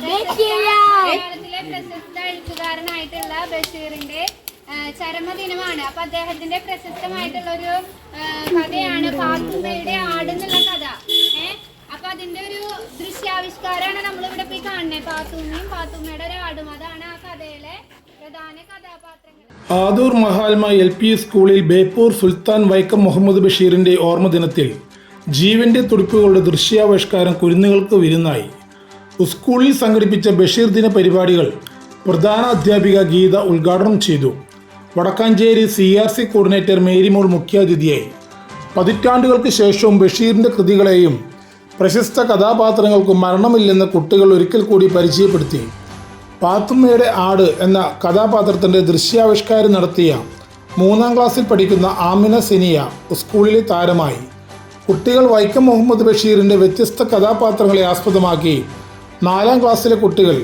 മലയാളത്തിലെ പ്രശസ്ത എഴുത്തുകാരനായിട്ടുള്ള ബഷീറിന്റെ ചരമദിനമാണ്. അപ്പൊ അദ്ദേഹത്തിന്റെ പ്രശസ്തമായിട്ടുള്ള ഒരു കഥയാണ് പാത്തുമ്മയുടെ ആട് എന്നുള്ള കഥ. അപ്പൊ അതിന്റെ ഒരു ദൃശ്യാവിഷ്കാരമാണ് നമ്മളിവിടെ പോയി കാണുന്നത്. പാത്തുമ്മയും പാത്തുമ്മയുടെ ഒരു ആടും, അതാണ് ആ കഥയിലെ പ്രധാന കഥാപാത്രങ്ങൾ. ആദൂർ മഹാത്മ LP സ്കൂളിൽ ബേപ്പൂർ സുൽത്താൻ വൈക്കം മുഹമ്മദ് ബഷീറിന്റെ ഓർമ്മദിനത്തിൽ ജീവന്റെ തുടിപ്പുകളുടെ ദൃശ്യാവിഷ്കാരം കുരുന്നുകൾക്ക് വിരുന്നായി. സ്കൂളിൽ സംഘടിപ്പിച്ച ബഷീർ ദിന പരിപാടികൾ പ്രധാന അധ്യാപിക ഗീത ഉദ്ഘാടനം ചെയ്തു. വടക്കാഞ്ചേരി CRC കോർഡിനേറ്റർ മേരിമോൾ മുഖ്യാതിഥിയായി. പതിറ്റാണ്ടുകൾക്ക് ശേഷവും ബഷീറിൻ്റെ കൃതികളെയും പ്രശസ്ത കഥാപാത്രങ്ങൾക്കും മരണമില്ലെന്ന് കുട്ടികൾ ഒരിക്കൽ കൂടി പരിചയപ്പെടുത്തി. പാത്തുമ്മയുടെ ആട് എന്ന കഥാപാത്രത്തിൻ്റെ ദൃശ്യാവിഷ്കാരം നടത്തിയ 3ാം ക്ലാസ്സിൽ പഠിക്കുന്ന ആമിന സിനിയ സ്കൂളിലെ താരമായി. കുട്ടികൾ വൈക്കം മുഹമ്മദ് ബഷീറിൻ്റെ വ്യത്യസ്ത കഥാപാത്രങ്ങളെ ആസ്പദമാക്കി 4ാം ക്ലാസ്സിലെ കുട്ടികൾ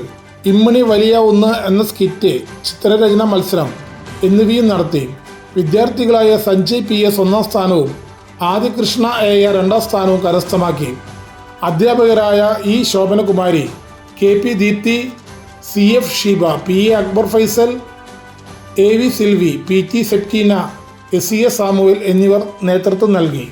ഇമ്മണി വലിയ ഒന്ന് എന്ന സ്കിറ്റ്, ചിത്രരചന മത്സരം എന്നിവയും നടത്തി. വിദ്യാർത്ഥികളായ സഞ്ജയ് PS 1ാം സ്ഥാനവും ആദികൃഷ്ണ AR 2ാം സ്ഥാനവും കരസ്ഥമാക്കി. അധ്യാപകരായ E Shobhanakumari, KP Deepthi, CF Sheeba, PA Akbar Faisal, AV Silvy, PT Septeena, SES Samuel എന്നിവർ നേതൃത്വം നൽകി.